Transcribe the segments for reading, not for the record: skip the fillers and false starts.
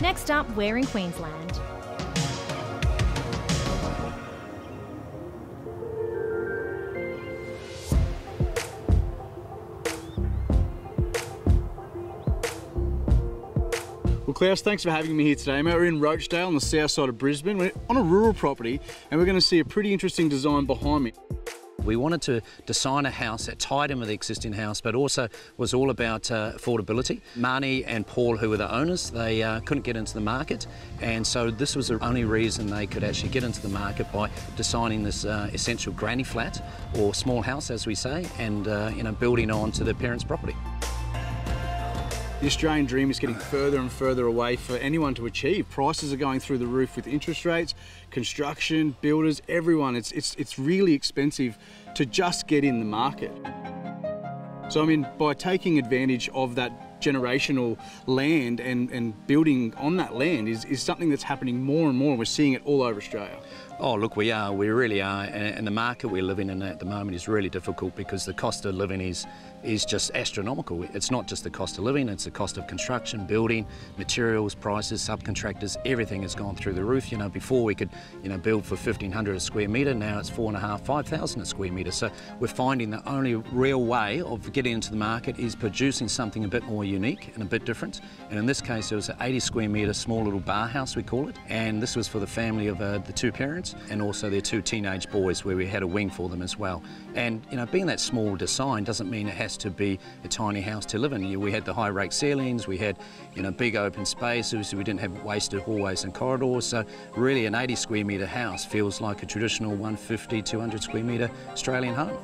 Next up, we're in Queensland. Well, Claus, thanks for having me here today, mate. We're in Rochedale on the south side of Brisbane. We're on a rural property and we're going to see a pretty interesting design behind me. We wanted to design a house that tied in with the existing house, but also was all about affordability. Marnie and Paul, who were the owners, they couldn't get into the market, and so this was the only reason they could actually get into the market by designing this essential granny flat, or small house as we say, and building on to their parents' property. The Australian dream is getting further and further away for anyone to achieve. Prices are going through the roof with interest rates, construction, builders, everyone. It's really expensive to just get in the market. So I mean, by taking advantage of that generational land and building on that land is something that's happening more and more. We're seeing it all over Australia. Oh look, we really are, and the market we're living in at the moment is really difficult because the cost of living is just astronomical. It's not just the cost of living, it's the cost of construction, building, materials, prices, subcontractors, everything has gone through the roof. You know, before we could build for 1,500 a square metre, now it's 4,500, 5,000 a square metre. So we're finding the only real way of getting into the market is producing something a bit more unique and a bit different. And in this case, it was an 80 square metre small little bar house, we call it. And this was for the family of the two parents and also their two teenage boys, where we had a wing for them as well. And being that small design doesn't mean it has to be a tiny house to live in. We had the high rake ceilings, we had big open spaces, we didn't have wasted hallways and corridors. So really an 80 square metre house feels like a traditional 150, 200 square metre Australian home.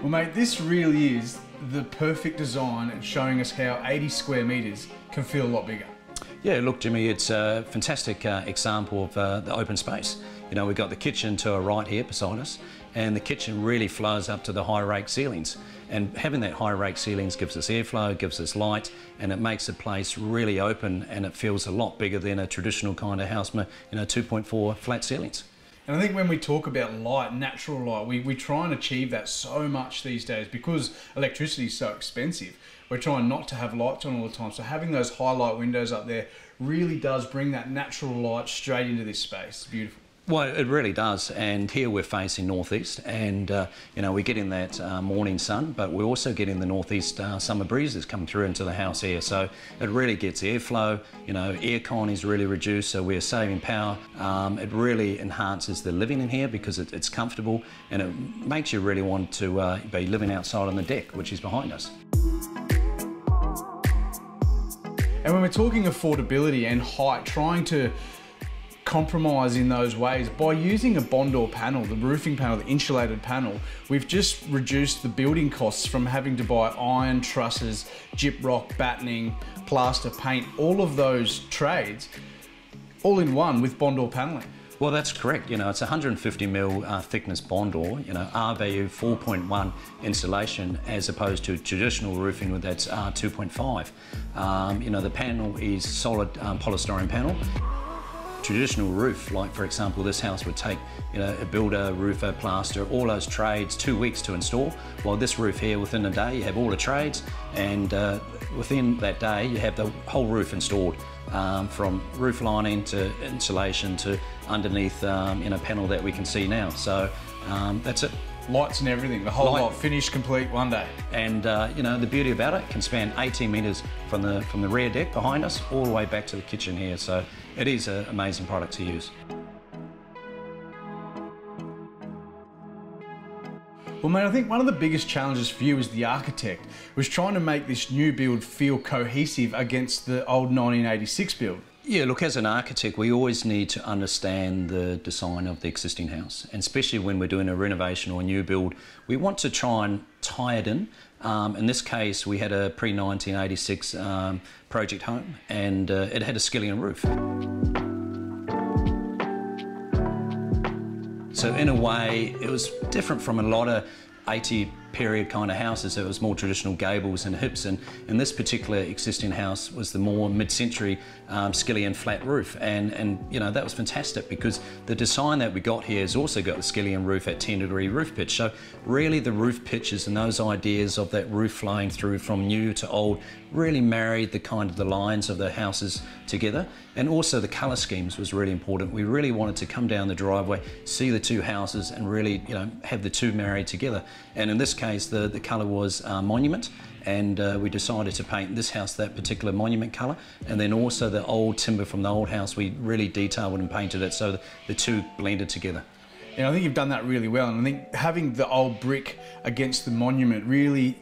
Well mate, this really is the perfect design and showing us how 80 square metres can feel a lot bigger. Yeah, look Jimmy, it's a fantastic example of the open space. We've got the kitchen to our right here beside us, and the kitchen really flows up to the high rake ceilings. And having that high rake ceilings gives us airflow, gives us light, and it makes the place really open, and it feels a lot bigger than a traditional kind of house, 2.4 flat ceilings. And I think when we talk about light, natural light, we try and achieve that so much these days because electricity is so expensive. We're trying not to have lights on all the time. So having those highlight windows up there really does bring that natural light straight into this space. It's beautiful. Well, it really does, and here we're facing northeast, and we're getting that morning sun, but we're also getting the northeast summer breezes come through into the house here, so it really gets airflow. Aircon is really reduced, so we're saving power. It really enhances the living in here because it's comfortable, and it makes you really want to be living outside on the deck, which is behind us. And when we're talking affordability and height, trying to compromise in those ways by using a Bondor panel, the roofing panel, the insulated panel, we've just reduced the building costs from having to buy iron trusses, gyprock, battening, plaster, paint, all of those trades, all in one with Bondor paneling. Well, that's correct. It's 150mm thickness Bondor, R value 4.1 insulation, as opposed to traditional roofing with that's 2.5. The panel is solid polystyrene panel. Traditional roof, like for example this house would take a builder, roofer, plaster, all those trades 2 weeks to install. While this roof here, within a day you have all the trades, and within that day you have the whole roof installed, from roof lining to insulation to underneath panel that we can see now. So that's it. Lights and everything, the whole lot, finished, complete, one day. And the beauty about it, can span 18 metres from the rear deck behind us all the way back to the kitchen here. So it is an amazing product to use. Well mate, I think one of the biggest challenges for you as the architect was trying to make this new build feel cohesive against the old 1986 build. Yeah, look, as an architect, we always need to understand the design of the existing house, and especially when we're doing a renovation or a new build, we want to try and tie it in. In this case, we had a pre-1986 project home, and it had a skillion roof. So in a way, it was different from a lot of 80 period kind of houses. So it was more traditional gables and hips, and this particular existing house was the more mid-century skilly and flat roof, and you know, that was fantastic because the design that we got here has also got the skilly and roof at 10-degree roof pitch. So really the roof pitches and those ideas of that roof flowing through from new to old really married the kind of the lines of the houses together, and also the colour schemes was really important. We really wanted to come down the driveway, see the two houses, and really, you know, have the two married together. And in this case, the colour was monument, and we decided to paint this house that particular monument colour, and then also the old timber from the old house, we really detailed and painted it so the two blended together. And I think you've done that really well, and I think having the old brick against the monument really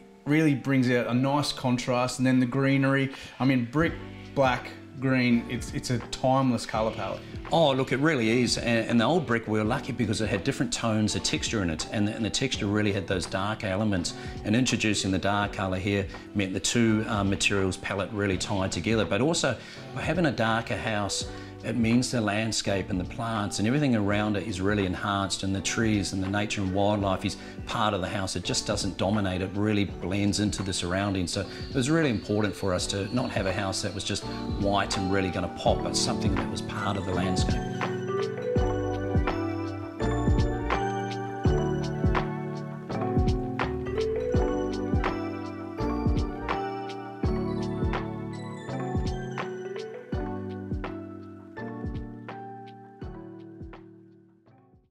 brings out a nice contrast, and then the greenery. I mean, brick, black, green, it's a timeless colour palette. Oh, look, it really is. And the old brick, we were lucky because it had different tones of texture in it, and the texture really had those dark elements. And introducing the dark colour here meant the two materials palette really tied together. But also, by having a darker house, it means the landscape and the plants and everything around it is really enhanced, and the trees and the nature and wildlife is part of the house. It just doesn't dominate, it really blends into the surroundings. So it was really important for us to not have a house that was just white and really going to pop, but something that was part of the landscape.